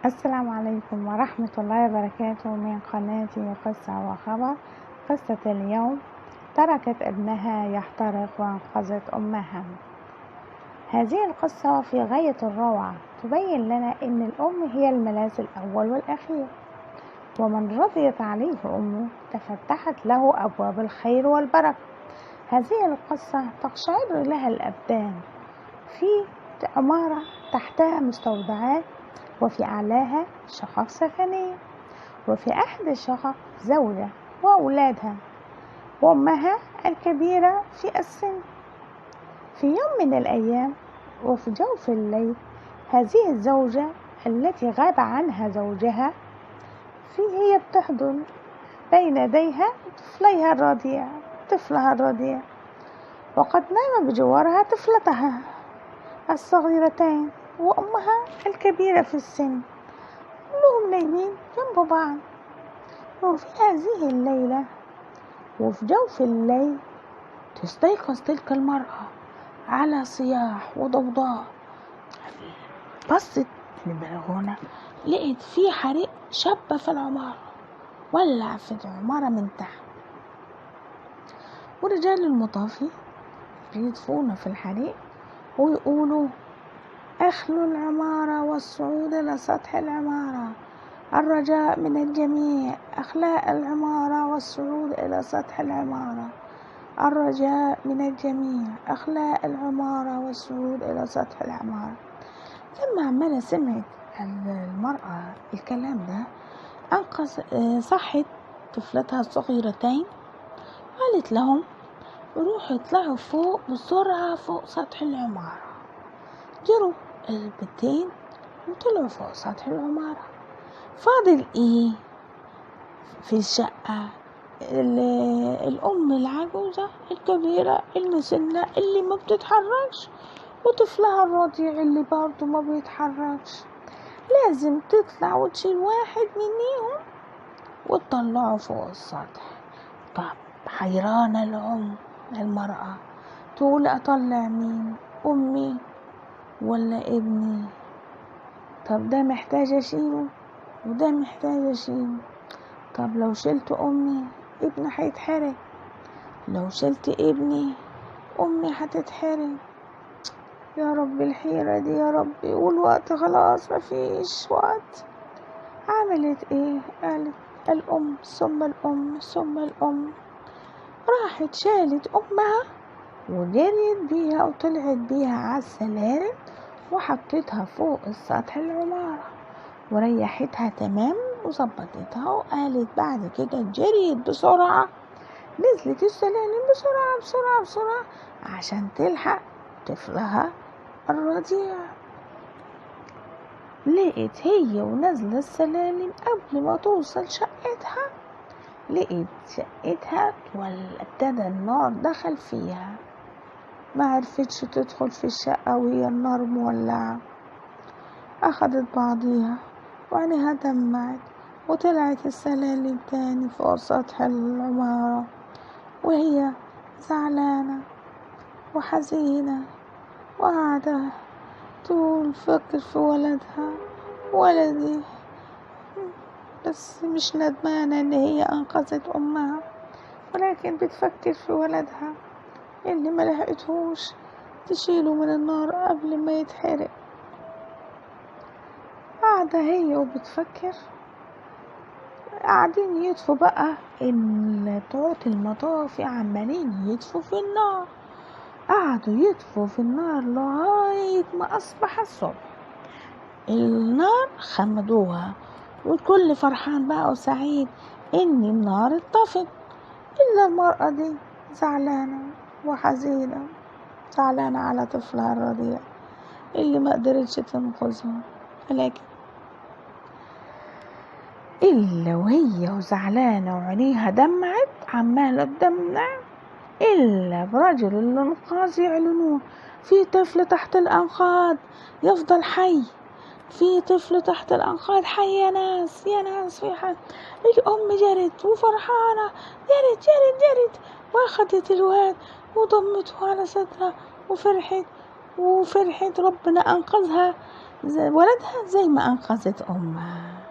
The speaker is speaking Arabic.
السلام عليكم ورحمة الله وبركاته من قناتي قصة وخبر. قصة اليوم: تركت ابنها يحترق وانقذت أمها. هذه القصة في غاية الروعة، تبين لنا أن الأم هي الملاذ الأول والأخير، ومن رضيت عليه أمه تفتحت له أبواب الخير والبركة. هذه القصة تقشعر لها الأبدان. في عمارة تحتها مستودعات، وفي أعلاها شقق سكنية، وفي أحد الشقق زوجة وأولادها وأمها الكبيرة في السن. في يوم من الأيام وفي جوف الليل، هذه الزوجة التي غاب عنها زوجها هي بتحضن بين يديها طفلها الرضيع، وقد نام بجوارها طفلتها الصغيرتين وأمها الكبيرة في السن، كلهم نايمين جنب بعض. وفي هذه الليلة وفي جوف الليل تستيقظ تلك المرأة على صياح وضوضاء. بصت للبلكونة، لقيت في حريق شب في العمارة، ولع في العمارة من تحت، ورجال المطافي بيطفون في الحريق ويقولوا: اخلوا العمارة والصعود إلى سطح العمارة، الرجاء من الجميع اخلاء العمارة والصعود إلى سطح العمارة، الرجاء من الجميع اخلاء العمارة والصعود إلى سطح العمارة. لما عمالة سمعت المرأة الكلام ده، صحت طفلتها الصغيرتين، قالت لهم: روحوا اطلعوا فوق بسرعة فوق سطح العمارة. جروا البنتين وطلعوا فوق سطح العمارة. فاضل ايه في الشقة؟ الأم العجوزة الكبيرة المسنة اللي ما بتتحركش، وطفلها الرضيع اللي برضه ما بيتحركش. لازم تطلع وتشيل واحد منيهم وتطلعه فوق السطح. طب حيرانة المرأة تقول: أطلع مين، أمي ولا ابني؟ طب ده محتاج أشيله وده محتاج أشيله. طب لو شلت أمي ابني هيتحرق، لو شلت ابني أمي هتتحرق. يا رب الحيرة دي يا ربي، والوقت خلاص مفيش وقت. عملت ايه؟ قالت: الأم ثم الأم ثم الأم. راحت شالت أمها وجريت بيها وطلعت بيها على السلالم وحطيتها فوق السطح العمارة وريحتها تمام وظبطتها، وقالت بعد كده جريت بسرعة، نزلت السلالم بسرعة بسرعة بسرعة عشان تلحق طفلها الرضيع. لقيت هي ونزل السلالم قبل ما توصل شقتها، لقيت شقتها ابتدى النار دخل فيها، ما عرفتش تدخل في الشقة وهي النار مولعة. أخدت بعضيها وعينها دمعت وطلعت السلالم تاني فوق سطح العمارة، وهي زعلانة وحزينة وقاعدة تقول فكر في ولدها: ولدي. بس مش ندمانة ان هي انقذت امها، ولكن بتفكر في ولدها اللي ما لحقتهوش تشيله من النار قبل ما يتحرق. قاعدة هي وبتفكر، قاعدين يطفوا بقى بتوع المطافي عمالين يطفوا في النار. قعدوا يطفوا في النار لغاية ما أصبح الصبح. النار خمدوها والكل فرحان بقى وسعيد إن النار اتطفت، إلا المرأة دي زعلانة وحزينة، زعلانة على طفلها الرضيع اللي ما قدرتش تنقذه. ولكن إلا وهي وزعلانة وعينيها دمعت عمالة تدمع، إلا برجل الإنقاذ يعلنون: في طفل تحت الأنقاض يفضل حي، في طفل تحت الأنقاض حي يا ناس يا ناس، في حي. الأم جرت وفرحانة، جرت واخدت الواد وضمته على صدرها وفرحت ربنا أنقذها ولدها زي ما أنقذت أمها.